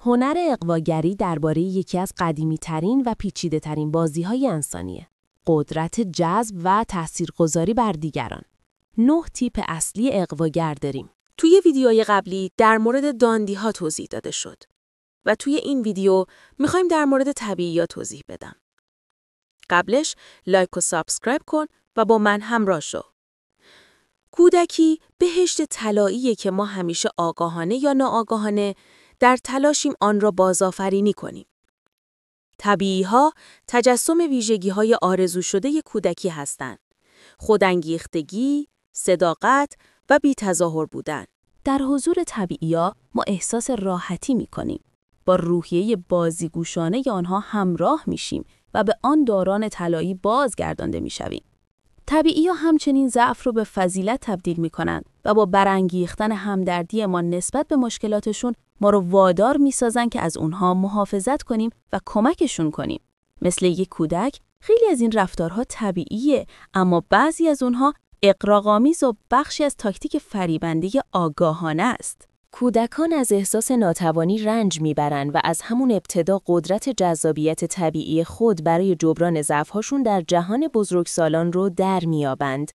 هنر اغواگری درباره یکی از قدیمی‌ترین و پیچیده‌ترین بازی‌های انسانیه. قدرت جذب و تاثیرگذاری بر دیگران. 9 تیپ اصلی اغواگر داریم. توی ویدیوهای قبلی در مورد داندی‌ها توضیح داده شد و توی این ویدیو می‌خوایم در مورد طبیعی‌ها توضیح بدم. قبلش لایک و سابسکرایب کن و با من همراه شو. کودکی بهشت طلاییه که ما همیشه آگاهانه یا ناآگاهانه در تلاشیم آن را بازآفرینی کنیم. طبیعی‌ها تجسم ویژگی‌های آرزو شده کودکی هستند. خودانگیختگی، صداقت و بی‌تظاهر بودن. در حضور طبیعی‌ها ما احساس راحتی می‌کنیم. با روحیه بازیگوشانه آنها همراه میشیم و به آن دوران طلایی بازگردانده میشویم. طبیعی‌ها همچنین ضعف رو به فضیلت تبدیل می‌کنند و با برانگیختن همدردی ما نسبت به مشکلاتشون ما رو وادار می‌سازن که از اونها محافظت کنیم و کمکشون کنیم. مثل یک کودک خیلی از این رفتارها طبیعیه، اما بعضی از اونها اغراق‌آمیز و بخشی از تاکتیک فریبنده آگاهانه است. کودکان از احساس ناتوانی رنج میبرن و از همون ابتدا قدرت جذابیت طبیعی خود برای جبران ضعف‌هاشون در جهان بزرگسالان رو در میابند.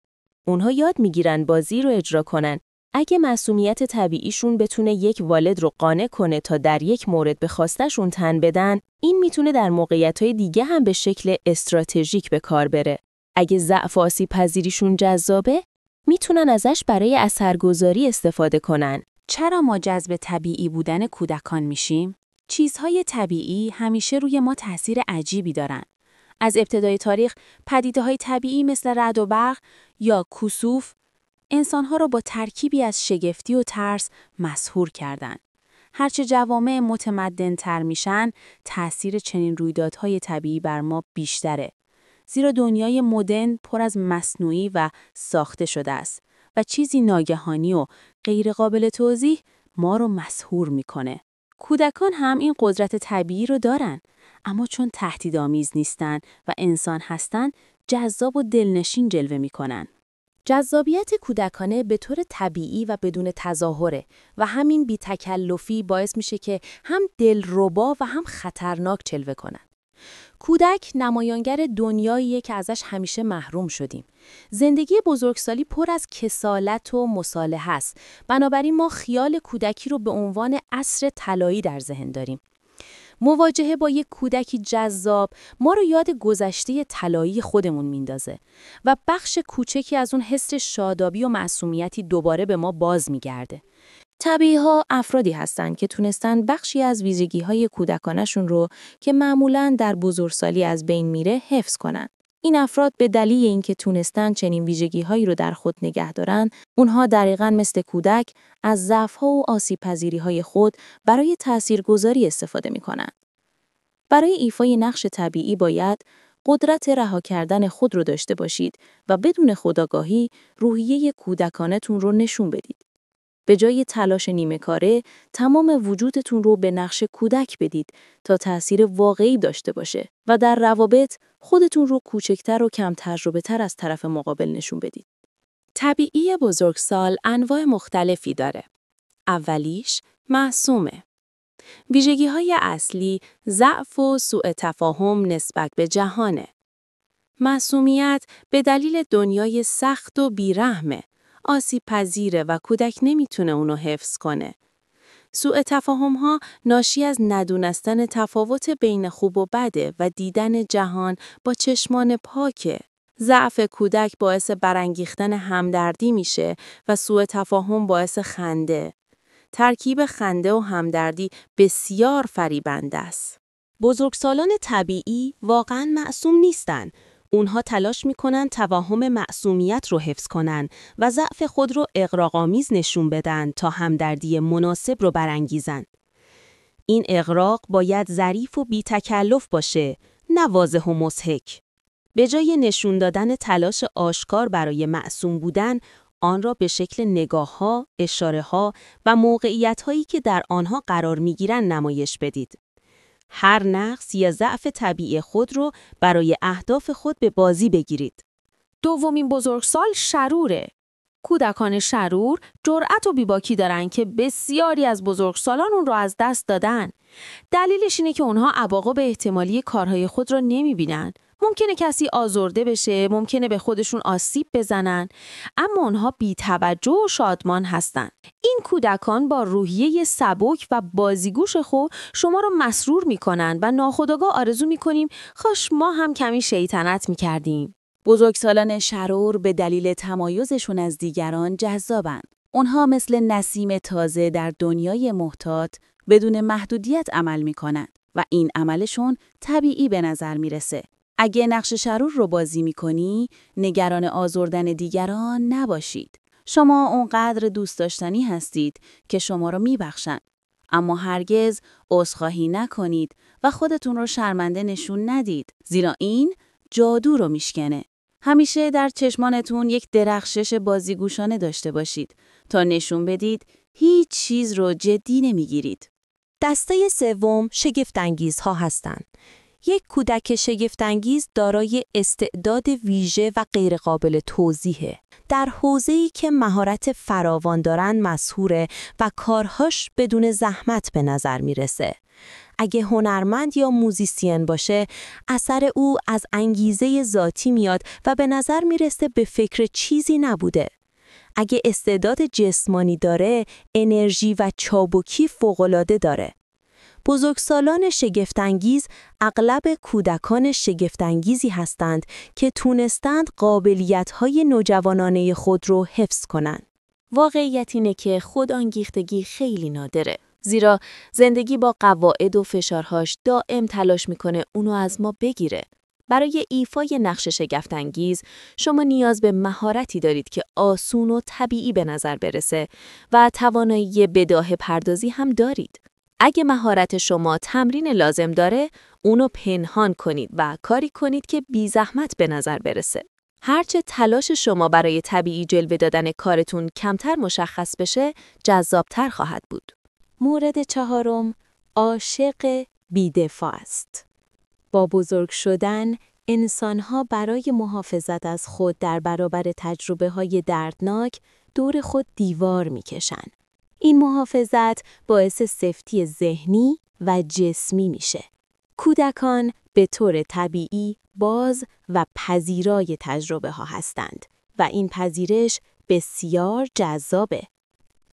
اونها یاد میگیرن بازی رو اجرا کنن. اگه معصومیت طبیعیشون بتونه یک والد رو قانع کنه تا در یک مورد به خواستشون تن بدن، این میتونه در موقعیت‌های دیگه هم به شکل استراتژیک به کار بره. اگه ضعف و آسیب‌پذیریشون جذابه، میتونن ازش برای اثرگذاری استفاده کنن. چرا ما جذب طبیعی بودن کودکان میشیم؟ چیزهای طبیعی همیشه روی ما تأثیر عجیبی دارن. از ابتدای تاریخ، پدیده‌های طبیعی مثل رعد و برق یا کسوف، انسان‌ها را با ترکیبی از شگفتی و ترس مسحور کردند. هرچه جوامع متمدن‌تر میشن، تأثیر چنین رویدادهای طبیعی بر ما بیشتره. زیرا دنیای مدرن پر از مصنوعی و ساخته شده است و چیزی ناگهانی و غیر قابل توضیح ما رو مسحور میکنه. کودکان هم این قدرت طبیعی رو دارن، اما چون تهدیدآمیز نیستن و انسان هستن، جذاب و دلنشین جلوه میکنن. جذابیت کودکانه به طور طبیعی و بدون تظاهره و همین بی تکلفی باعث میشه که هم دلربا و هم خطرناک جلوه کنن. کودک نمایانگر دنیاییه که ازش همیشه محروم شدیم. زندگی بزرگسالی پر از کسالت و مصالحه است. بنابراین ما خیال کودکی رو به عنوان عصر طلایی در ذهن داریم. مواجهه با یک کودکی جذاب ما رو یاد گذشته طلایی خودمون میندازه و بخش کوچکی از اون حس شادابی و معصومیتی دوباره به ما باز میگرده. طبیعی‌ها افرادی هستند که تونستن بخشی از ویژگی‌های کودکانشون رو که معمولاً در بزرگسالی از بین میره حفظ کنن. این افراد به دلیل اینکه تونستن چنین ویژگی‌هایی رو در خود نگه دارن، اونها دقیقاً مثل کودک از ضعف‌ها و آسیب‌پذیری‌های خود برای تاثیرگذاری استفاده می‌کنن. برای ایفای نقش طبیعی باید قدرت رها کردن خود رو داشته باشید و بدون خودآگاهی روحیه کودکانتون رو نشون بدید. به جای تلاش نیمه‌کاره، تمام وجودتون رو به نقش کودک بدید تا تأثیر واقعی داشته باشه و در روابط خودتون رو کوچکتر و کم تجربه تر از طرف مقابل نشون بدید. طبیعی بزرگسال انواع مختلفی داره. اولیش معصومه. ویژگی‌های اصلی ضعف و سوء تفاهم نسبت به جهانه. معصومیت به دلیل دنیای سخت و بیرحمه. آسیب پذیره و کودک نمیتونه اونو حفظ کنه. سوء تفاهم‌ها ناشی از ندونستن تفاوت بین خوب و بده و دیدن جهان با چشمان پاکه. ضعف کودک باعث برانگیختن همدردی میشه و سوء تفاهم باعث خنده. ترکیب خنده و همدردی بسیار فریبنده است. بزرگسالان طبیعی واقعاً معصوم نیستن. اونها تلاش میکنن توهم معصومیت رو حفظ کنن و ضعف خود رو اغراق‌آمیز نشون بدن تا همدردی مناسب رو برانگیزن. این اغراق باید ظریف و بی تکلف باشه، نه واضح و مضحک. به جای نشون دادن تلاش آشکار برای معصوم بودن، آن را به شکل نگاه‌ها، اشاره‌ها و موقعیت‌هایی که در آنها قرار می‌گیرند نمایش بدید. هر نقص یا ضعف طبیعی خود رو برای اهداف خود به بازی بگیرید. دومین بزرگسال شروره. کودکان شرور جرأت و بیباکی دارن که بسیاری از بزرگسالان اون رو از دست دادن. دلیلش اینه که اونها عواقب احتمالی کارهای خود رو نمیبینن. ممکنه کسی آزرده بشه، ممکنه به خودشون آسیب بزنن، اما اونها بی‌توجه و شادمان هستن. این کودکان با روحیه سبک و بازیگوش خود شما رو مسرور میکنن و ناخودآگاه آرزو میکنیم کاش ما هم کمی شیطنت میکردیم. بزرگسالان شرور به دلیل تمایزشون از دیگران جذابن. اونها مثل نسیم تازه در دنیای محتاط بدون محدودیت عمل میکنن و این عملشون طبیعی به نظر میرسه. اگه نقش شرور رو بازی میکنی، نگران آزردن دیگران نباشید. شما اونقدر دوست داشتنی هستید که شما رو میبخشن. اما هرگز عذرخواهی نکنید و خودتون رو شرمنده نشون ندید، زیرا این جادو رو میشکنه. همیشه در چشمانتون یک درخشش بازیگوشانه داشته باشید تا نشون بدید هیچ چیز رو جدی نمیگیرید. دسته سوم شگفت‌انگیزها هستند. یک کودک شگفت‌انگیز دارای استعداد ویژه و غیرقابل توضیحه. در حوزه‌ای که مهارت فراوان دارن مسحوره و کارهاش بدون زحمت به نظر میرسه. اگه هنرمند یا موزیسین باشه، اثر او از انگیزه ذاتی میاد و به نظر میرسه به فکر چیزی نبوده. اگه استعداد جسمانی داره، انرژی و چابکی فوق‌العاده داره. بزرگسالان شگفت‌انگیز اغلب کودکان شگفت‌انگیزی هستند که تونستند قابلیت‌های نوجوانانه خود رو حفظ کنند. واقعیت اینه که خودآنگیختگی خیلی نادره. زیرا زندگی با قواعد و فشارهاش دائم تلاش میکنه اونو از ما بگیره. برای ایفای نقش شگفت‌انگیز شما نیاز به مهارتی دارید که آسون و طبیعی به نظر برسه و توانایی بداهه پردازی هم دارید. اگه مهارت شما تمرین لازم داره، اونو پنهان کنید و کاری کنید که بی زحمت به نظر برسه. هرچه تلاش شما برای طبیعی جلوه دادن کارتون کمتر مشخص بشه، جذابتر خواهد بود. مورد چهارم، عاشق بی‌دفاع است. با بزرگ شدن، انسان‌ها برای محافظت از خود در برابر تجربه‌های دردناک دور خود دیوار می‌کشن. این محافظت باعث سفتی ذهنی و جسمی میشه. کودکان به طور طبیعی باز و پذیرای تجربه ها هستند و این پذیرش بسیار جذابه.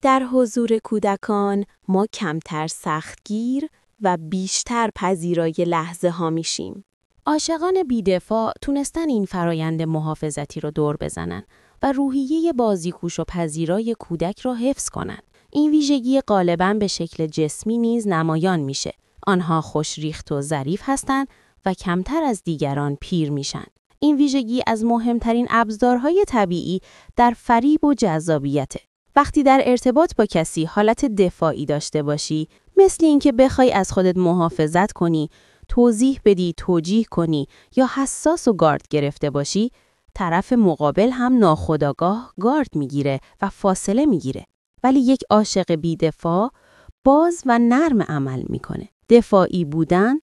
در حضور کودکان ما کمتر سختگیر و بیشتر پذیرای لحظه ها میشیم. عاشقان بی‌دفاع تونستن این فرایند محافظتی رو دور بزنن و روحیه بازیگوش و پذیرای کودک را حفظ کنن. این ویژگی غالباً به شکل جسمی نیز نمایان میشه. آنها خوش‌ریخت و ظریف هستند و کمتر از دیگران پیر میشن. این ویژگی از مهمترین ابزارهای طبیعی در فریب و جذابیته. وقتی در ارتباط با کسی حالت دفاعی داشته باشی، مثل اینکه بخوای از خودت محافظت کنی، توضیح بدی، توجیه کنی یا حساس و گارد گرفته باشی، طرف مقابل هم ناخودآگاه گارد میگیره و فاصله میگیره. ولی یک عاشق بی‌دفاع باز و نرم عمل میکنه. دفاعی بودن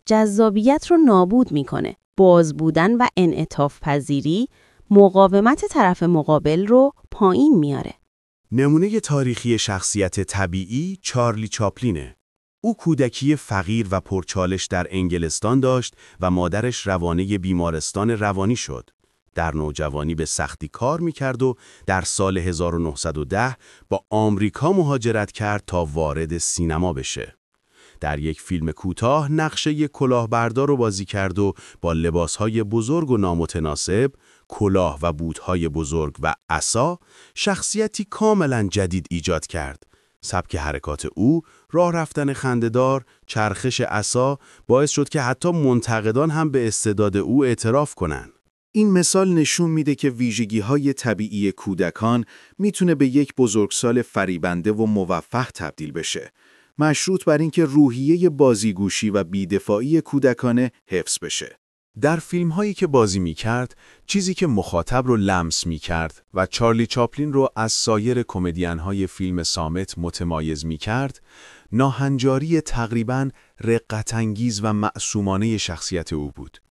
جذابیت رو نابود میکنه. باز بودن و انعطاف پذیری مقاومت طرف مقابل رو پایین میاره. نمونه تاریخی شخصیت طبیعی چارلی چاپلینه. او کودکی فقیر و پرچالش در انگلستان داشت و مادرش روانه بیمارستان روانی شد. در نوجوانی به سختی کار میکرد و در سال 1910 با آمریکا مهاجرت کرد تا وارد سینما بشه. در یک فیلم کوتاه نقش یک کلاهبردار رو بازی کرد و با لباسهای بزرگ و نامتناسب، کلاه و بوتهای بزرگ و عصا، شخصیتی کاملا جدید ایجاد کرد. سبک حرکات او، راه رفتن خنده‌دار، چرخش عصا باعث شد که حتی منتقدان هم به استعداد او اعتراف کنند. این مثال نشون میده که ویژگی‌های طبیعی کودکان میتونه به یک بزرگسال فریبنده و موفق تبدیل بشه، مشروط بر اینکه روحیه بازیگوشی و بی‌دفاعی کودکانه حفظ بشه. در فیلم‌هایی که بازی می‌کرد، چیزی که مخاطب رو لمس می‌کرد و چارلی چاپلین رو از سایر کمدین‌های فیلم صامت متمایز می‌کرد، ناهنجاری تقریباً رقت‌انگیز و معصومانه شخصیت او بود.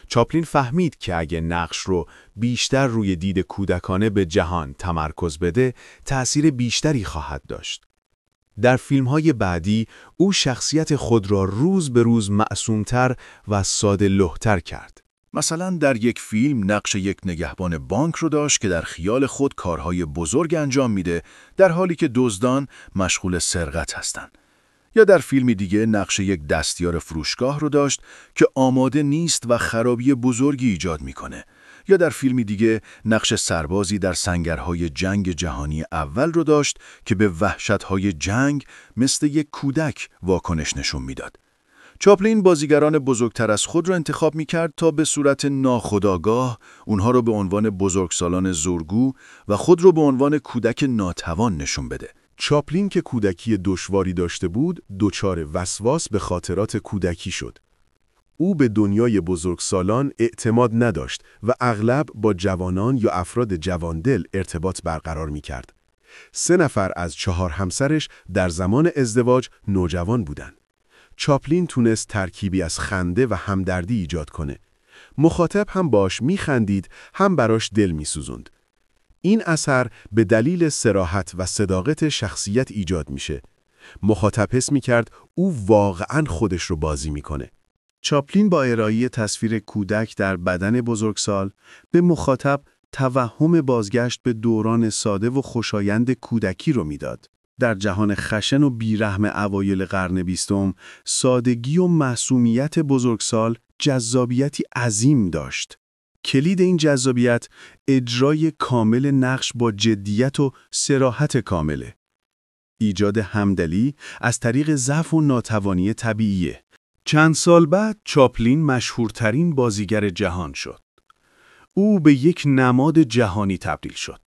چاپلین فهمید که اگه نقش رو بیشتر روی دید کودکانه به جهان تمرکز بده، تأثیر بیشتری خواهد داشت. در فیلم‌های بعدی، او شخصیت خود را روز به روز معصوم‌تر و ساده‌لوح‌تر کرد. مثلا در یک فیلم نقش یک نگهبان بانک رو داشت که در خیال خود کارهای بزرگ انجام میده، در حالی که دزدان مشغول سرقت هستند. یا در فیلمی دیگه نقش یک دستیار فروشگاه رو داشت که آماده نیست و خرابی بزرگی ایجاد میکنه. یا در فیلمی دیگه نقش سربازی در سنگرهای جنگ جهانی اول رو داشت که به وحشتهای جنگ مثل یک کودک واکنش نشون میداد. چاپلین بازیگران بزرگتر از خود را انتخاب می‌کرد تا به صورت ناخودآگاه اونها رو به عنوان بزرگسالان زورگو و خود رو به عنوان کودک ناتوان نشون بده. چاپلین که کودکی دشواری داشته بود، دچار وسواس به خاطرات کودکی شد. او به دنیای بزرگسالان اعتماد نداشت و اغلب با جوانان یا افراد جواندل ارتباط برقرار می‌کرد. 3 نفر از 4 همسرش در زمان ازدواج نوجوان بودند. چاپلین تونست ترکیبی از خنده و همدردی ایجاد کنه. مخاطب هم باش میخندید، هم براش دل میسوزوند. این اثر به دلیل صراحت و صداقت شخصیت ایجاد میشه. مخاطب حس میکرد او واقعاً خودش رو بازی میکنه. چاپلین با ارائه تصویر کودک در بدن بزرگسال به مخاطب توهم بازگشت به دوران ساده و خوشایند کودکی رو میداد. در جهان خشن و بیرحم اوایل قرن 20، سادگی و معصومیت بزرگسال جذابیتی عظیم داشت. کلید این جذابیت اجرای کامل نقش با جدیت و صراحت کامله. ایجاد همدلی از طریق ضعف و ناتوانی طبیعیه. چند سال بعد چاپلین مشهورترین بازیگر جهان شد. او به یک نماد جهانی تبدیل شد.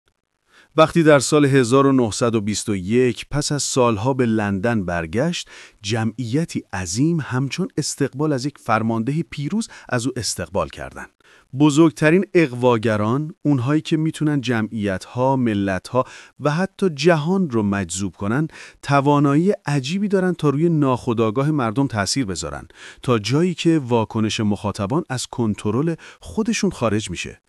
وقتی در سال 1921 پس از سالها به لندن برگشت، جمعیتی عظیم همچون استقبال از یک فرمانده پیروز از او استقبال کردند. بزرگترین اغواگران، اونهایی که میتونن جمعیت‌ها، ملت‌ها و حتی جهان رو مجذوب کنن، توانایی عجیبی دارن تا روی ناخودآگاه مردم تأثیر بذارن، تا جایی که واکنش مخاطبان از کنترل خودشون خارج میشه.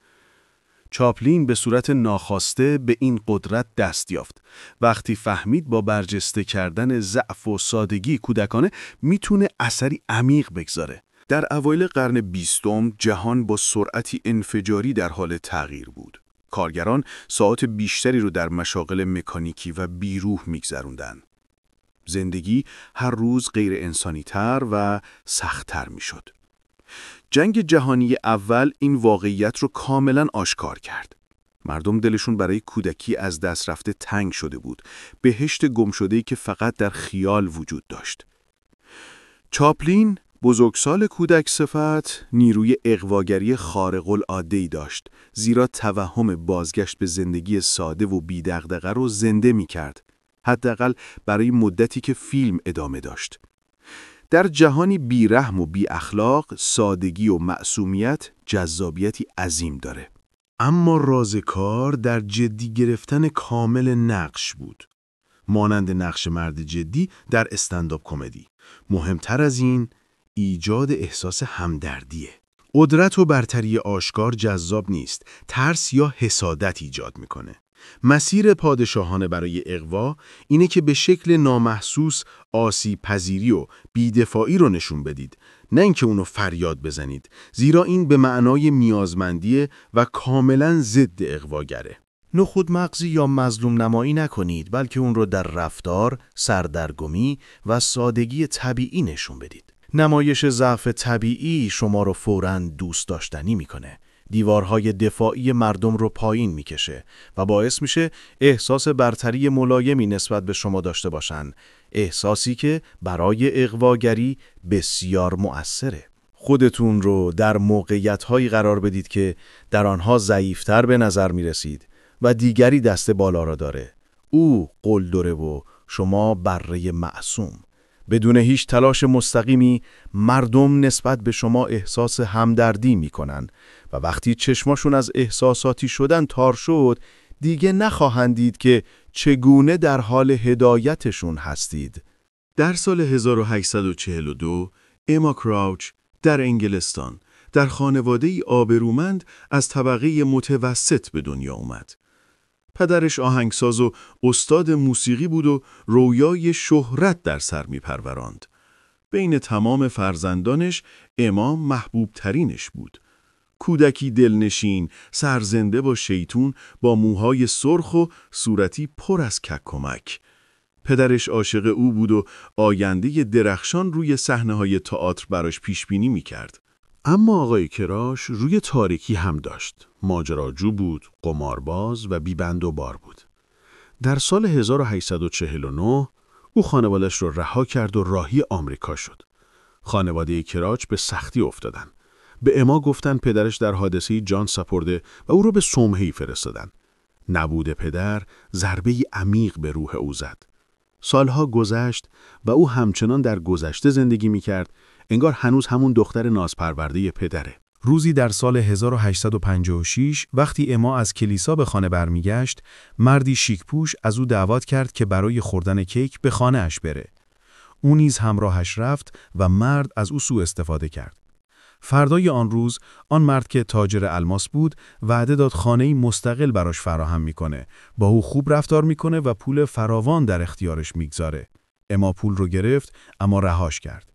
چاپلین به صورت ناخواسته به این قدرت دست یافت. وقتی فهمید با برجسته کردن ضعف و سادگی کودکانه میتونه اثری عمیق بگذاره. در اوایل قرن 20 جهان با سرعتی انفجاری در حال تغییر بود. کارگران ساعات بیشتری رو در مشاغل مکانیکی و بیروح میگذروندن. زندگی هر روز غیر انسانی‌تر و سخت‌تر میشد. جنگ جهانی اول این واقعیت رو کاملاً آشکار کرد. مردم دلشون برای کودکی از دست رفته تنگ شده بود، بهشت گمشده‌ای که فقط در خیال وجود داشت. چاپلین، بزرگسال کودک صفت، نیروی اغواگری خارق‌العاده‌ای داشت، زیرا توهم بازگشت به زندگی ساده و بی‌دغدغه رو زنده می‌کرد، حداقل برای مدتی که فیلم ادامه داشت. در جهانی بیرحم و بی اخلاق، سادگی و معصومیت جذابیتی عظیم داره. اما راز کار در جدی گرفتن کامل نقش بود. مانند نقش مرد جدی در استندآپ کمدی. مهمتر از این، ایجاد احساس همدردیه. قدرت و برتری آشکار جذاب نیست، ترس یا حسادت ایجاد میکنه. مسیر پادشاهانه برای اغوا اینه که به شکل نامحسوس آسیب پذیری و بی‌دفاعی رو نشون بدید، نه اینکه اونو فریاد بزنید، زیرا این به معنای نیازمندیه و کاملاً ضد اغواگره. نخود مغزی یا مظلوم نمایی نکنید، بلکه اون رو در رفتار، سردرگمی و سادگی طبیعی نشون بدید. نمایش ضعف طبیعی شما رو فوراً دوست داشتنی میکنه. دیوارهای دفاعی مردم رو پایین میکشه و باعث میشه احساس برتری ملایمی نسبت به شما داشته باشن، احساسی که برای اغواگری بسیار مؤثره. خودتون رو در موقعیت‌هایی قرار بدید که در آنها ضعیف‌تر به نظر میرسید و دیگری دست بالا را داره. او قلدره و شما بره معصوم. بدون هیچ تلاش مستقیمی مردم نسبت به شما احساس همدردی میکنن و وقتی چشماشون از احساساتی شدن تار شد، دیگه نخواهند دید که چگونه در حال هدایتشون هستید. در سال 1842 اما کراوچ در انگلستان در خانواده‌ای آبرومند از طبقه متوسط به دنیا اومد. پدرش آهنگساز و استاد موسیقی بود و رویای شهرت در سر می‌پروراند. بین تمام فرزندانش امام محبوب ترینش بود. کودکی دلنشین، سرزنده با شیطون، با موهای سرخ و صورتی پر از کک‌کمک. پدرش عاشق او بود و آینده درخشان روی صحنه‌های تئاتر براش پیشبینی می‌کرد. اما آقای کراش روی تاریکی هم داشت. ماجراجو بود، قمارباز و بی‌بند و بار بود. در سال 1849 او خانواده‌اش رو رها کرد و راهی آمریکا شد. خانواده کراچ به سختی افتادن. به اما گفتن پدرش در حادثه جان سپرده و او رو به صومعه‌ای فرستادن. نبود پدر ضربه‌ای عمیق به روح او زد. سالها گذشت و او همچنان در گذشته زندگی می‌کرد، انگار هنوز همون دختر نازپرورده پدره. روزی در سال 1856 وقتی اما از کلیسا به خانه برمیگشت، مردی شیک‌پوش از او دعوت کرد که برای خوردن کیک به خانه‌اش بره. او نیز همراهش رفت و مرد از او سوء استفاده کرد. فردای آن روز، آن مرد که تاجر الماس بود، وعده داد خانه‌ای مستقل براش فراهم میکنه، با او خوب رفتار میکنه و پول فراوان در اختیارش میگذاره. اما پول رو گرفت، اما رهاش کرد.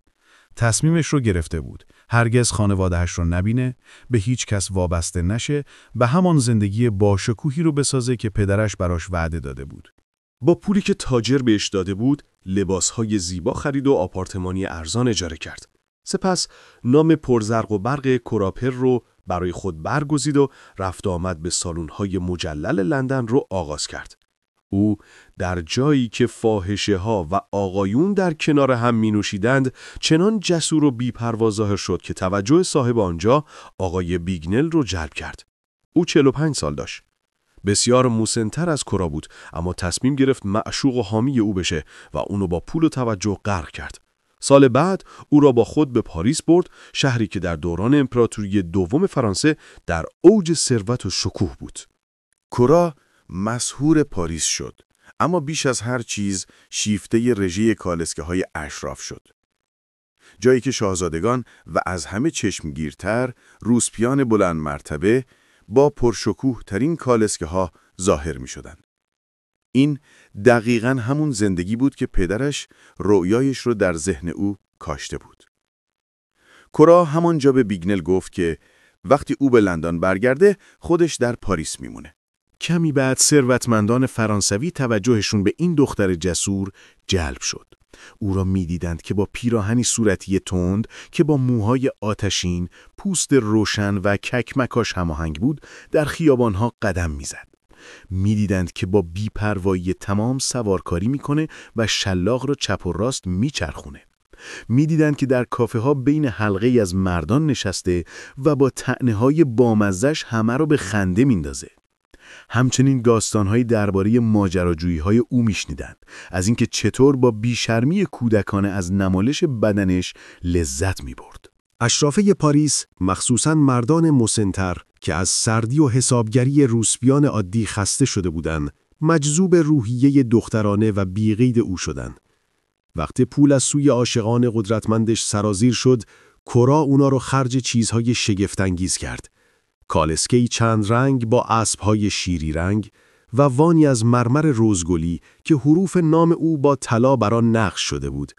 تصمیمش رو گرفته بود. هرگز خانواده‌اش رو نبینه، به هیچ کس وابسته نشه، به همان زندگی باشکوهی رو بسازه که پدرش براش وعده داده بود. با پولی که تاجر بهش داده بود، لباسهای زیبا خرید و آپارتمانی ارزان اجاره کرد. سپس نام پرزرق و برق کوراپر رو برای خود برگزید و رفت آمد به سالن‌های مجلل لندن رو آغاز کرد. او در جایی که فاحشه‌ها و آقایون در کنار هم می‌نوشیدند، چنان جسور و بی‌پروا ظاهر شد که توجه صاحب آنجا آقای بیگنل رو جلب کرد. او 45 سال داشت. بسیار مسن‌تر از کورا بود، اما تصمیم گرفت معشوق و حامی او بشه و اونو با پول و توجه غرق کرد. سال بعد او را با خود به پاریس برد، شهری که در دوران امپراتوری دوم فرانسه در اوج ثروت و شکوه بود. کورا مسحور پاریس شد، اما بیش از هر چیز شیفته رژه کالسکه‌های اشراف شد. جایی که شاهزادگان و از همه چشمگیرتر روسپیان بلند مرتبه با پرشکوه ترین کالسکه‌ها ظاهر می شدن. این دقیقاً همون زندگی بود که پدرش رؤیایش رو در ذهن او کاشته بود. کورا همانجا به بیگنل گفت که وقتی او به لندن برگرده خودش در پاریس میمونه. کمی بعد ثروتمندان فرانسوی توجهشون به این دختر جسور جلب شد. او را می‌دیدند که با پیراهنی صورتی تند که با موهای آتشین، پوست روشن و ککمکاش هماهنگ بود، در خیابانها قدم می‌زد. می‌دیدند که با بی‌پروایی تمام سوارکاری می‌کنه و شلاق را چپ و راست می‌چرخونه. می‌دیدند که در کافه‌ها بین حلقه‌ای از مردان نشسته و با طعنه‌های بامزه‌اش همه را به خنده می‌اندازه. همچنین داستان‌های درباره ماجراجویی‌های او میشنیدند، از اینکه چطور با بیشرمی کودکانه از نمایش بدنش لذت می‌برد. اشرافه پاریس، مخصوصاً مردان مسن‌تر که از سردی و حسابگری روسپیان عادی خسته شده بودند، مجذوب روحیه دخترانه و بی‌قید او شدند. وقتی پول از سوی عاشقان قدرتمندش سرازیر شد، کورا اونا رو خرج چیزهای شگفت‌انگیز کرد. کالسکه‌ای چند رنگ با اسب‌های شیری رنگ و وانی از مرمر روزگلی که حروف نام او با طلا بر آن نقش شده بود.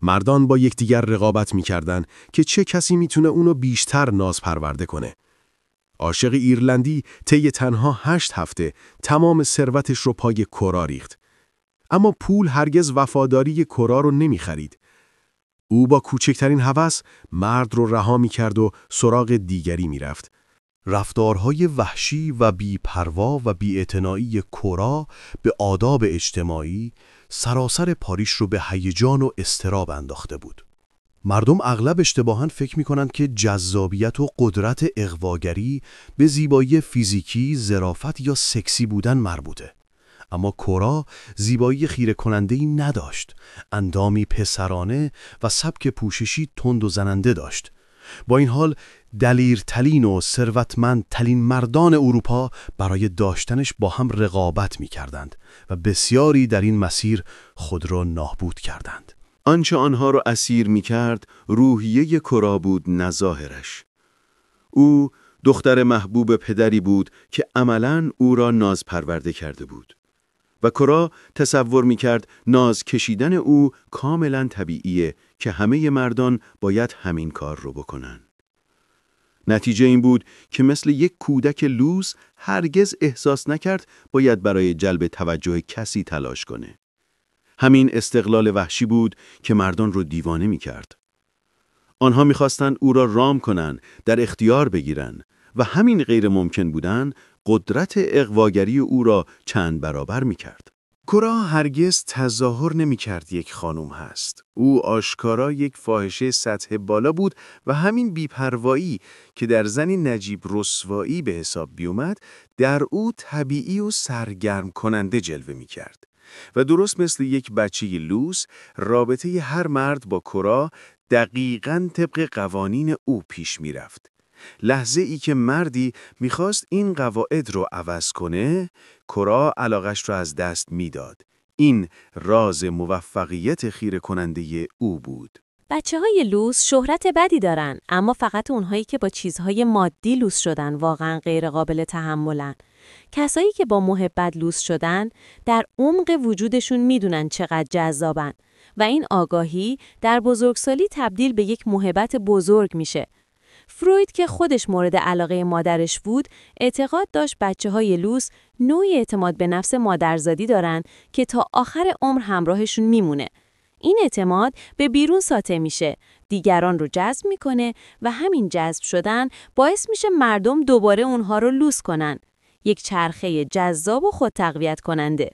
مردان با یکدیگر رقابت می‌کردند که چه کسی میتونه اونو بیشتر ناز پرورده کنه. عاشق ایرلندی طی تنها 8 هفته تمام ثروتش رو پای کورا ریخت. اما پول هرگز وفاداری کورا رو نمی‌خرید. او با کوچکترین هوس مرد رو رها می‌کرد و سراغ دیگری می‌رفت. رفتارهای وحشی و بی‌پروا و بی‌اعتنایی کورا به آداب اجتماعی سراسر پاریس رو به هیجان و اضطراب انداخته بود. مردم اغلب اشتباهاً فکر می‌کنند که جذابیت و قدرت اغواگری به زیبایی فیزیکی، ظرافت یا سکسی بودن مربوطه. اما کورا زیبایی خیره کننده‌ای نداشت، اندامی پسرانه و سبک پوششی تند و زننده داشت. با این حال دلیرترین و ثروتمندترین مردان اروپا برای داشتنش با هم رقابت می‌کردند و بسیاری در این مسیر خود را نابود کردند. آنچه آنها را اسیر می‌کرد روحیه کورا بود، نه ظاهرش. او دختر محبوب پدری بود که عملاً او را ناز پرورده کرده بود. و کورا تصور می‌کرد ناز کشیدن او کاملاً طبیعیه که همه مردان باید همین کار رو بکنن. نتیجه این بود که مثل یک کودک لوس هرگز احساس نکرد باید برای جلب توجه کسی تلاش کنه. همین استقلال وحشی بود که مردان رو دیوانه می‌کرد. آنها می‌خواستند او را رام کنن، در اختیار بگیرن و همین غیر ممکن بودن قدرت اغواگری او را چند برابر می‌کرد. کورا هرگز تظاهر نمی‌کرد یک خانم هست. او آشکارا یک فاحشه سطح بالا بود و همین بی‌پروایی که در زنی نجیب رسوایی به حساب بیومد، در او طبیعی و سرگرم کننده جلوه می‌کرد. و درست مثل یک بچه لوس، رابطه هر مرد با کورا دقیقاً طبق قوانین او پیش می‌رفت. لحظه ای که مردی میخواست این قواعد رو عوض کنه، کورا علاقش رو از دست میداد. این راز موفقیت خیره کننده او بود. بچه‌های لوس شهرت بدی دارن، اما فقط اونهایی که با چیزهای مادی لوس شدن واقعاً غیر قابل تحملن. کسایی که با محبت لوس شدن، در عمق وجودشون میدونن چقدر جذابن و این آگاهی در بزرگسالی تبدیل به یک موهبت بزرگ میشه. فروید که خودش مورد علاقه مادرش بود، اعتقاد داشت بچه‌های لوس نوعی اعتماد به نفس مادرزادی دارن که تا آخر عمر همراهشون میمونه. این اعتماد به بیرون ساطع میشه، دیگران رو جذب میکنه و همین جذب شدن باعث میشه مردم دوباره اونها رو لوس کنن. یک چرخه جذاب و خود تقویت کننده.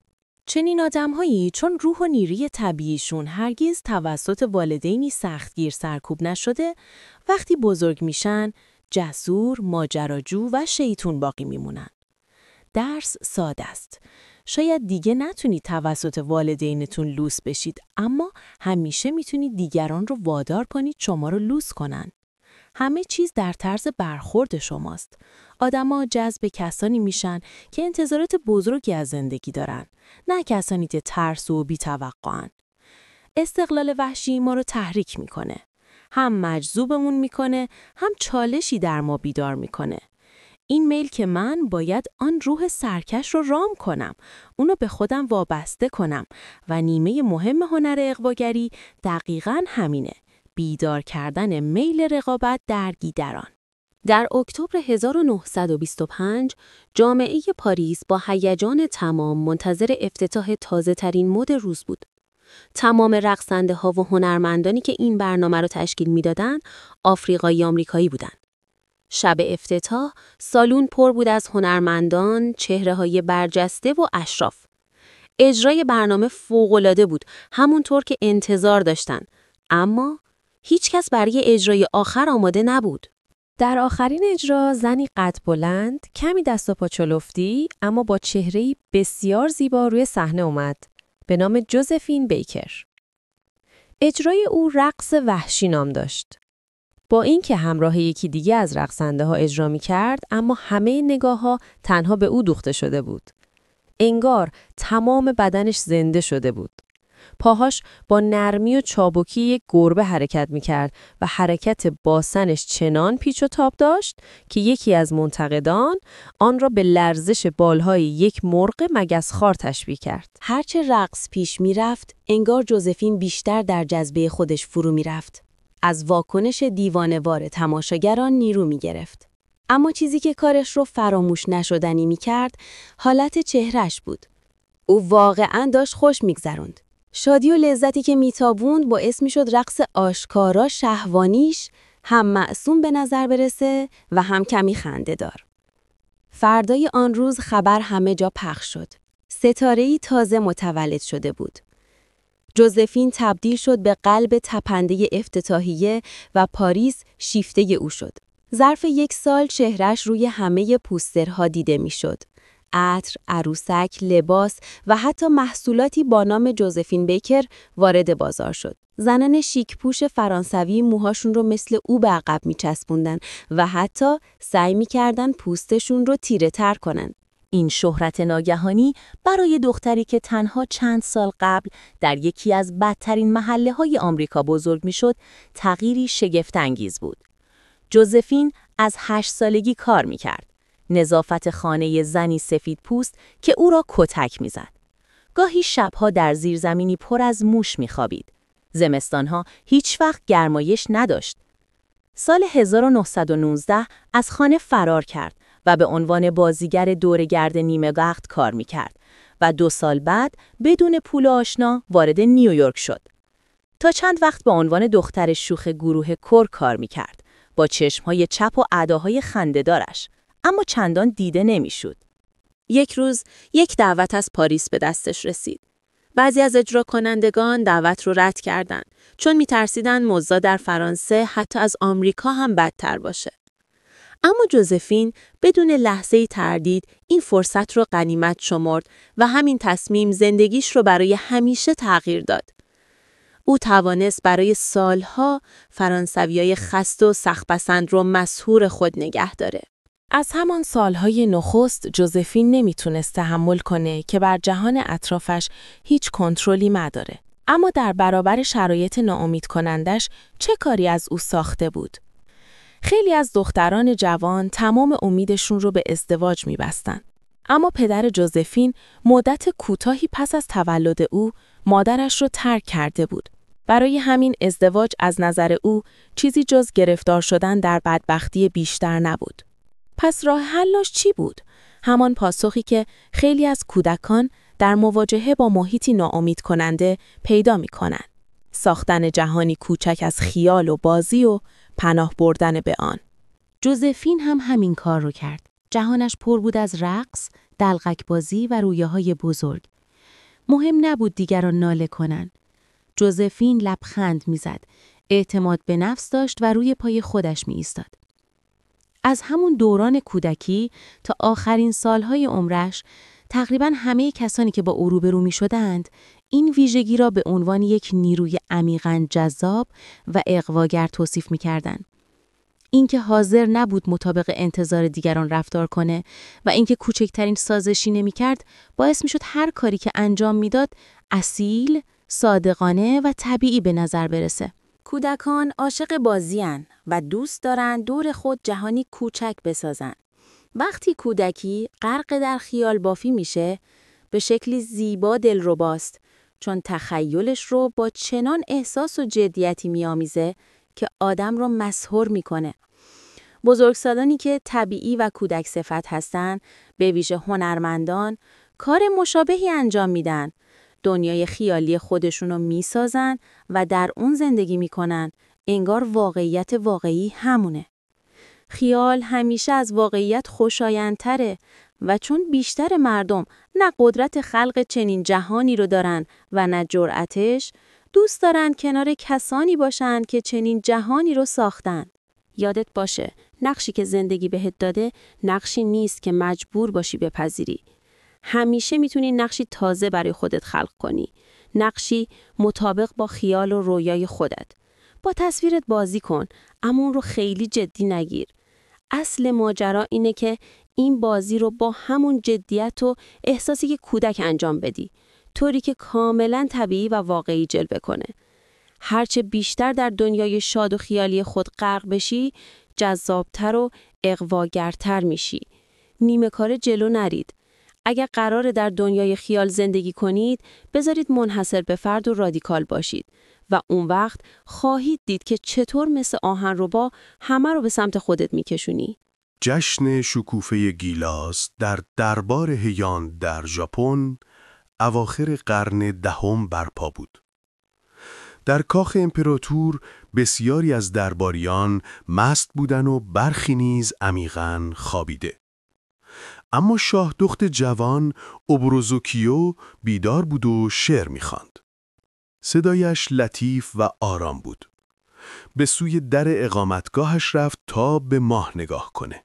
چنین آدم‌هایی چون روح و نیروی طبیعیشون هرگز توسط والدینی سختگیر سرکوب نشده، وقتی بزرگ میشن، جسور، ماجراجو و شیطون باقی میمونن. درس ساده است. شاید دیگه نتونید توسط والدینتون لوس بشید، اما همیشه میتونید دیگران رو وادار کنید شما رو لوس کنن. همه چیز در طرز برخورد شماست. آدما جذب کسانی میشن که انتظارات بزرگی از زندگی دارن، نه کسانی که ترس و بی‌توقعن. استقلال وحشی ما رو تحریک میکنه. هم مجذوبمون میکنه، هم چالشی در ما بیدار میکنه. این میل که من باید آن روح سرکش رو رام کنم، اونو به خودم وابسته کنم و نیمه مهم هنر اغواگری دقیقاً همینه. بیدار کردن میل رقابت در گیدران. در اکتبر 1925 جامعه پاریس با هیجان تمام منتظر افتتاح تازه‌ترین مد روز بود. تمام رقصنده‌ها و هنرمندانی که این برنامه را تشکیل می‌دادند، آفریقایی آمریکایی بودند. شب افتتاح سالن پر بود از هنرمندان، چهره‌های برجسته و اشراف. اجرای برنامه فوق‌العاده بود، همونطور که انتظار داشتن، اما هیچ کس برای اجرای آخر آماده نبود. در آخرین اجرا زنی قد بلند، کمی دست و پا چلفتی، اما با چهره‌ای بسیار زیبا روی صحنه اومد به نام جوزفین بیکر. اجرای او رقص وحشی نام داشت. با اینکه همراه یکی دیگه از رقصنده‌ها اجرا می‌کرد، اما همه نگاه‌ها تنها به او دوخته شده بود. انگار تمام بدنش زنده شده بود. پاهاش با نرمی و چابکی یک گربه حرکت می‌کرد و حرکت باسنش چنان پیچ و تاب داشت که یکی از منتقدان آن را به لرزش بالهای یک مرغ مگسخوار تشبیه کرد. هرچه رقص پیش می‌رفت، انگار جوزفین بیشتر در جذبه خودش فرو می‌رفت. از واکنش دیوانه‌وار تماشاگران نیرو می‌گرفت. اما چیزی که کارش رو فراموش نشدنی می‌کرد، حالت چهرهش بود. او واقعاً داشت خوش می‌گذروند. شادی و لذتی که میتابوند باعث میشد رقص آشکارا شهوانیش هم معصوم به نظر برسه و هم کمی خنده‌دار. فردای آن روز خبر همه جا پخش شد. ستاره‌ای تازه متولد شده بود. جوزفین تبدیل شد به قلب تپنده افتتاحیه و پاریس شیفته او شد. ظرف 1 سال چهرهش روی همه پوسترها دیده میشد. عطر، عروسک، لباس و حتی محصولاتی با نام جوزفین بیکر وارد بازار شد. زنان شیک پوش فرانسوی موهاشون رو مثل او به عقب میچسبوندن و حتی سعی میکردن پوستشون رو تیره تر کنن. این شهرت ناگهانی برای دختری که تنها چند سال قبل در یکی از بدترین محله‌های آمریکا بزرگ میشد، تغییری شگفت‌انگیز بود. جوزفین از 8 سالگی کار می‌کرد. نظافت خانه زنی سفید پوست که او را کتک می‌زد. گاهی شبها در زیرزمینی پر از موش می‌خوابید. زمستانها هیچ وقت گرمایش نداشت. سال 1919 از خانه فرار کرد و به عنوان بازیگر دوره‌گرد نیمه وقت کار می‌کرد و 2 سال بعد بدون پول آشنا وارد نیویورک شد. تا چند وقت به عنوان دختر شوخ گروه کور کار می‌کرد با چشم‌های چپ و اداهای خنده‌دارش، اما چندان دیده نمی‌شد. یک روز یک دعوت از پاریس به دستش رسید. بعضی از اجرا کنندگان دعوت رو رد کردند چون می‌ترسیدن موضوع در فرانسه حتی از آمریکا هم بدتر باشه. اما جوزفین بدون لحظه‌ای تردید این فرصت رو غنیمت شمرد و همین تصمیم زندگیش رو برای همیشه تغییر داد. او توانست برای سالها فرانسویای خسته و سخت‌پسند رو مسحور خود نگه داره. از همان سالهای نخست جوزفین نمیتونست تحمل کنه که بر جهان اطرافش هیچ کنترلی نداره. اما در برابر شرایط ناامید کنندش چه کاری از او ساخته بود؟ خیلی از دختران جوان تمام امیدشون رو به ازدواج می‌بستن. اما پدر جوزفین مدت کوتاهی پس از تولد او مادرش رو ترک کرده بود. برای همین ازدواج از نظر او چیزی جز گرفتار شدن در بدبختی بیشتر نبود. پس راه حلش چی بود؟ همان پاسخی که خیلی از کودکان در مواجهه با محیطی ناامید کننده پیدا می‌کنند. ساختن جهانی کوچک از خیال و بازی و پناه بردن به آن. جوزفین هم همین کار رو کرد. جهانش پر بود از رقص، دلقک بازی و رویاهای بزرگ. مهم نبود دیگران ناله کنن. جوزفین لبخند میزد، اعتماد به نفس داشت و روی پای خودش می ایستاد. از همون دوران کودکی تا آخرین سالهای عمرش، تقریباً همه کسانی که با او روبرو می شدند، این ویژگی را به عنوان یک نیروی عمیقاً جذاب و اغواگر توصیف می کردند. اینکه حاضر نبود مطابق انتظار دیگران رفتار کنه و اینکه کوچکترین سازشی نمی‌کرد باعث می‌شد هر کاری که انجام میداد اصیل، صادقانه و طبیعی به نظر برسه. کودکان عاشق بازی‌اند و دوست دارند دور خود جهانی کوچک بسازن. وقتی کودکی غرق در خیال بافی میشه، به شکلی زیبا دلرباست، چون تخیلش رو با چنان احساس و جدیتی می‌آمیزه که آدم رو مسحور میکنه. بزرگسالانی که طبیعی و کودک صفت هستن، به ویژه هنرمندان، کار مشابهی انجام میدن. دنیای خیالی خودشونو میسازن و در اون زندگی میکنن. انگار واقعیت واقعی همونه. خیال همیشه از واقعیت خوشایندتره و چون بیشتر مردم نه قدرت خلق چنین جهانی رو دارن و نه جرأتش، دوست دارن کنار کسانی باشن که چنین جهانی رو ساختن. یادت باشه، نقشی که زندگی بهت داده نقشی نیست که مجبور باشی بپذیری. همیشه میتونی نقشی تازه برای خودت خلق کنی. نقشی مطابق با خیال و رویای خودت. با تصویرت بازی کن، اما اون رو خیلی جدی نگیر. اصل ماجرا اینه که این بازی رو با همون جدیت و احساسی که کودک انجام بدی. طوری که کاملا طبیعی و واقعی جلوه کنه. هرچه بیشتر در دنیای شاد و خیالی خود غرق بشی، جذابتر و اغواگرتر میشی. نیمه کار جلو نرید. اگر قراره در دنیای خیال زندگی کنید، بذارید منحصر به فرد و رادیکال باشید و اون وقت خواهید دید که چطور مثل آهنربا همه رو به سمت خودت میکشونی. جشن شکوفه گیلاس در دربار هیان در ژاپن اواخر قرن 10 برپا بود. در کاخ امپراتور بسیاری از درباریان مست بودن و برخی نیز عمیقاً خوابیده. اما شاه دخت جوان اوبروزوکیو بیدار بود و شعر می‌خواند. صدایش لطیف و آرام بود. به سوی در اقامتگاهش رفت تا به ماه نگاه کنه.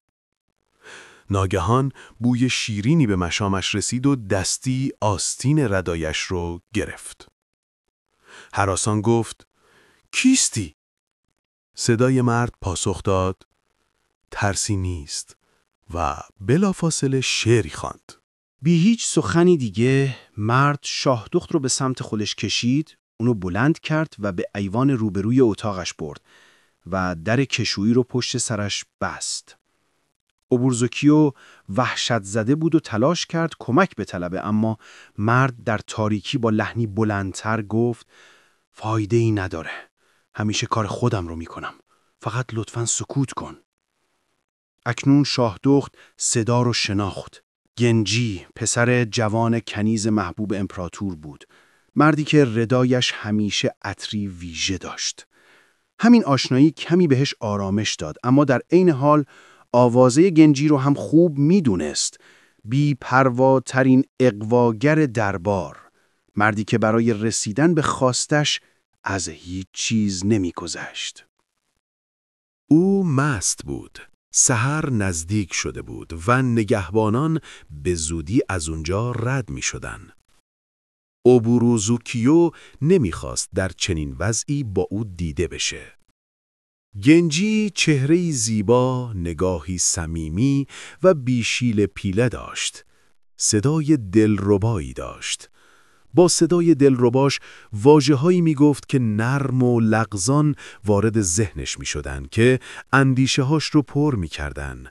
ناگهان بوی شیرینی به مشامش رسید و دستی آستین ردایش رو گرفت. هراسان گفت: کیستی؟ صدای مرد پاسخ داد: ترسی نیست و بلافاصله شعری خواند. بی هیچ سخنی دیگه مرد شاه دخت رو به سمت خودش کشید، اونو بلند کرد و به ایوان روبروی اتاقش برد و در کشویی رو پشت سرش بست. اوبورزوکیو وحشت زده بود و تلاش کرد کمک بطلبه، اما مرد در تاریکی با لحنی بلندتر گفت فایده ای نداره. همیشه کار خودم رو میکنم. فقط لطفاً سکوت کن. اکنون شاهدخت صدا رو شناخت. گنجی، پسر جوان کنیز محبوب امپراتور بود. مردی که ردایش همیشه عطری ویژه داشت. همین آشنایی کمی بهش آرامش داد، اما در عین حال آوازه گنجی رو هم خوب میدونست. بی پرواترین اغواگر دربار. مردی که برای رسیدن به خواستش از هیچ چیز نمی‌گذشت. او مست بود. سحر نزدیک شده بود و نگهبانان به زودی از اونجا رد می شدن. اوبوروزوکیو نمیخواست در چنین وضعی با او دیده بشه. گنجی چهره‌ای زیبا، نگاهی صمیمی و بیشیل پیله داشت. صدای دلربایی داشت. با صدای دلرباش واژه‌هایی میگفت که نرم و لغزان وارد ذهنش میشدن که اندیشه‌هاش رو پر میکردن.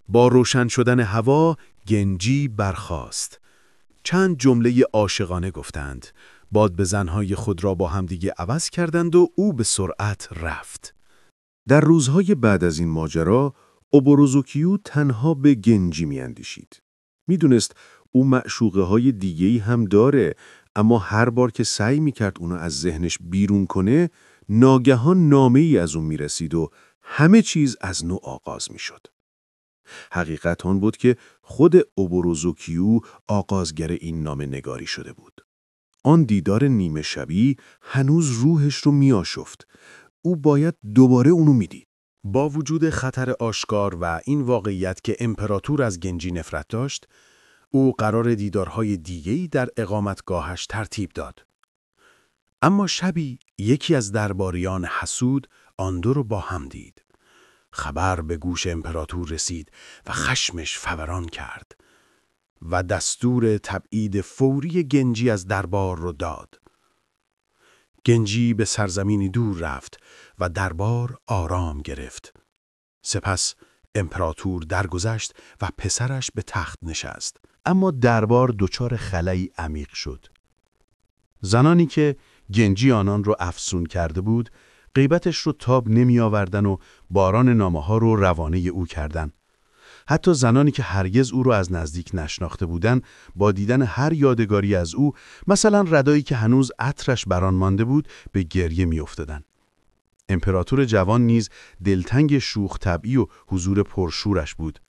با روشن شدن هوا گنجی برخاست. چند جمله عاشقانه گفتند. بادبزن‌های خود را با همدیگه عوض کردند و او به سرعت رفت. در روزهای بعد از این ماجرا، اوبوروزوکیو تنها به گنجی می‌اندیشید. میدونست او معشوقه‌های دیگه‌ای هم داره، اما هر بار که سعی می‌کرد اونو از ذهنش بیرون کنه، ناگهان نامه‌ای از اون می‌رسید و همه چیز از نو آغاز می‌شد. حقیقت آن بود که خود اوبوروزوکیو آغازگر این نامه نگاری شده بود. آن دیدار نیمه شبی هنوز روحش رو می‌آشفت. او باید دوباره اونو میدید. با وجود خطر آشکار و این واقعیت که امپراتور از گنجی نفرت داشت، او قرار دیدارهای دیگه‌ای در اقامتگاهش ترتیب داد. اما شبی یکی از درباریان حسود آن دو رو با هم دید. خبر به گوش امپراتور رسید و خشمش فوران کرد و دستور تبعید فوری گنجی از دربار رو داد. گنجی به سرزمینی دور رفت و دربار آرام گرفت. سپس امپراتور درگذشت و پسرش به تخت نشست. اما دربار دچار خلایی عمیق شد. زنانی که گنجی آنان رو افسون کرده بود، غیبتش رو تاب نمی آوردن و باران نامه‌ها رو روانه او کردن. حتی زنانی که هرگز او رو از نزدیک نشناخته بودن، با دیدن هر یادگاری از او، مثلا ردایی که هنوز عطرش بران مانده بود، به گریه می افتادن. امپراتور جوان نیز دلتنگ شوخ طبعی و حضور پرشورش بود.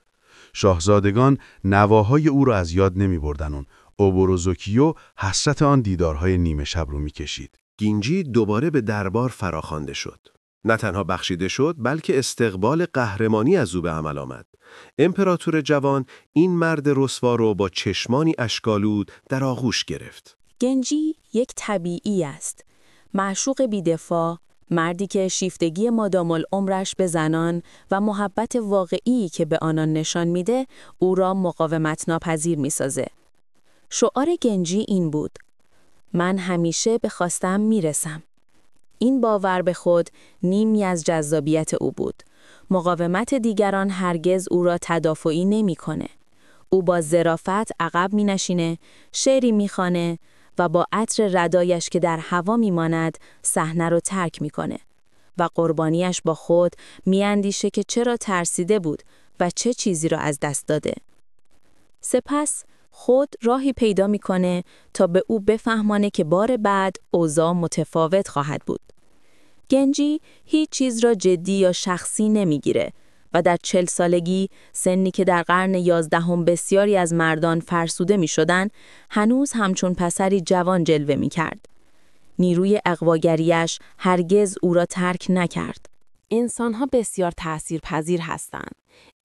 شاهزادگان نواهای او را از یاد نمی بردن و اوبوروزوکیو حسرت آن دیدارهای نیمه شب رو می کشید. گنجی دوباره به دربار فراخوانده شد. نه تنها بخشیده شد، بلکه استقبال قهرمانی از او به عمل آمد. امپراتور جوان این مرد رسوا رو با چشمانی اشک‌آلود در آغوش گرفت. گنجی یک طبیعی است. معشوق بی‌دفاع، مردی که شیفتگی مادام‌العمرش به زنان و محبت واقعی که به آنان نشان میده، او را مقاومت ناپذیر میسازه. شعار گنجی این بود: من همیشه به خواستم میرسم. این باور به خود نیمی از جذابیت او بود. مقاومت دیگران هرگز او را تدافعی نمی‌کنه. او با ظرافت عقب می‌نشینه، شعری می‌خوانه و با عطر ردایش که در هوا می‌ماند صحنه رو ترک می‌کنه و قربانیش با خود می‌اندیشه که چرا ترسیده بود و چه چیزی را از دست داده. سپس خود راهی پیدا می‌کنه تا به او بفهمانه که بار بعد اوضاع متفاوت خواهد بود. گنجی هیچ چیز را جدی یا شخصی نمیگیره و در 40 سالگی، سنی که در قرن 11 بسیاری از مردان فرسوده می شدن، هنوز همچون پسری جوان جلوه می کرد. نیروی اغواگریش هرگز او را ترک نکرد. انسان‌ها بسیار تأثیرپذیر هستند.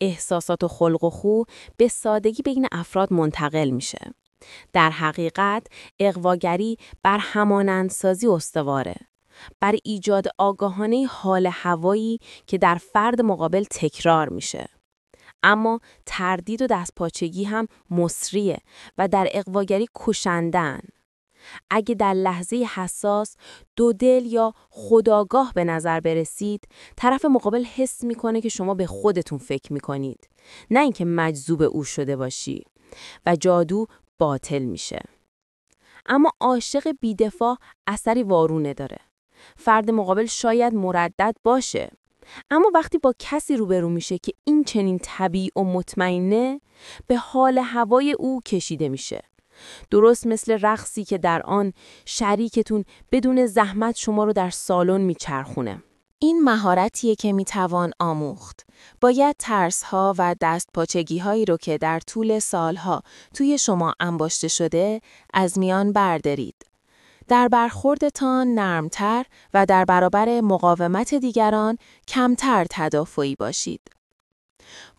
احساسات و خلق و خو به سادگی بین افراد منتقل میشه. در حقیقت، اغواگری بر همانندسازی استواره. بر ایجاد آگاهانه حال هوایی که در فرد مقابل تکرار میشه. اما تردید و دستپاچگی هم مصریه و در اغواگری کشندن. اگه در لحظه حساس، دودل یا خودآگاه به نظر برسید، طرف مقابل حس میکنه که شما به خودتون فکر میکنید، نه اینکه مجذوب او شده باشی و جادو باطل میشه. اما عاشق بی‌دفاع اثری وارونه داره. فرد مقابل شاید مردد باشه، اما وقتی با کسی روبرو میشه که این چنین طبیعی و مطمئنه، به حال هوای او کشیده میشه. درست مثل رقصی که در آن شریکتون بدون زحمت شما رو در سالن میچرخونه. این مهارتیه که میتوان آموخت. باید ترس‌ها و دستپاچگی‌هایی رو که در طول سالها توی شما انباشته شده از میان بردارید. در برخوردتان نرمتر و در برابر مقاومت دیگران کمتر تدافعی باشید.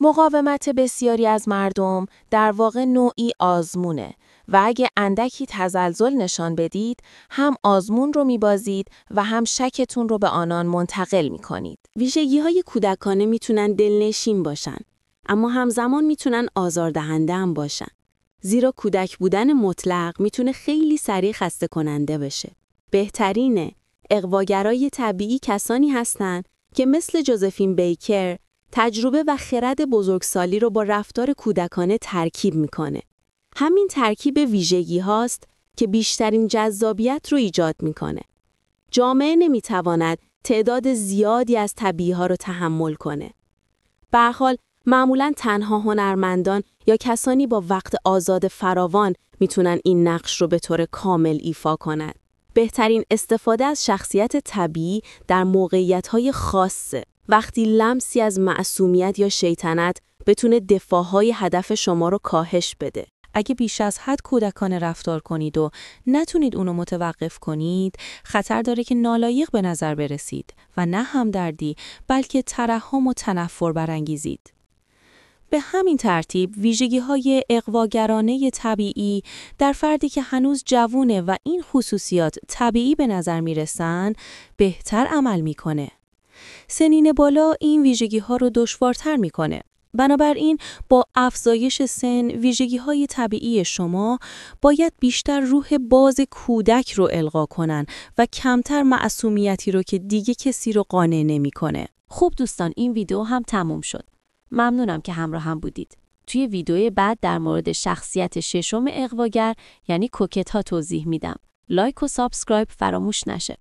مقاومت بسیاری از مردم در واقع نوعی آزمونه و اگه اندکی تزلزل نشان بدید، هم آزمون رو میبازید و هم شکتون رو به آنان منتقل میکنید. ویژگی‌های کودکانه میتونن دلنشین باشن، اما همزمان میتونن آزاردهنده هم باشن. زیرا کودک بودن مطلق میتونه خیلی سریع خسته کننده بشه. بهترینه اغواگرای طبیعی کسانی هستن که مثل جوزفین بیکر تجربه و خرد بزرگسالی رو با رفتار کودکانه ترکیب میکنه. همین ترکیب ویژگی هاست که بیشترین جذابیت رو ایجاد میکنه. جامعه نمیتواند تعداد زیادی از طبیعی ها رو تحمل کنه. به هر حال معمولاً تنها هنرمندان یا کسانی با وقت آزاد فراوان میتونن این نقش رو به طور کامل ایفا کنند. بهترین استفاده از شخصیت طبیعی در موقعیت‌های خاصه. وقتی لمسی از معصومیت یا شیطنت بتونه دفاعهای هدف شما رو کاهش بده. اگه بیش از حد کودکانه رفتار کنید و نتونید اونو متوقف کنید، خطر داره که نالایق به نظر برسید و نه همدردی بلکه ترحم و تنفر برانگیزید. به همین ترتیب ویژگی‌های اغواگرانه طبیعی در فردی که هنوز جوونه و این خصوصیات طبیعی به نظر میرسن بهتر عمل میکنه. سنین بالا این ویژگی‌ها رو دشوارتر میکنه. بنابراین با افزایش سن ویژگی‌های طبیعی شما باید بیشتر روح باز کودک رو القا کنن و کمتر معصومیتی رو که دیگه کسی رو قانع نمی‌کنه. خب دوستان، این ویدیو هم تموم شد. ممنونم که همراه هم بودید. توی ویدیوی بعد در مورد شخصیت ششم اغواگر یعنی کوکت ها توضیح میدم. لایک و سابسکرایب فراموش نشه.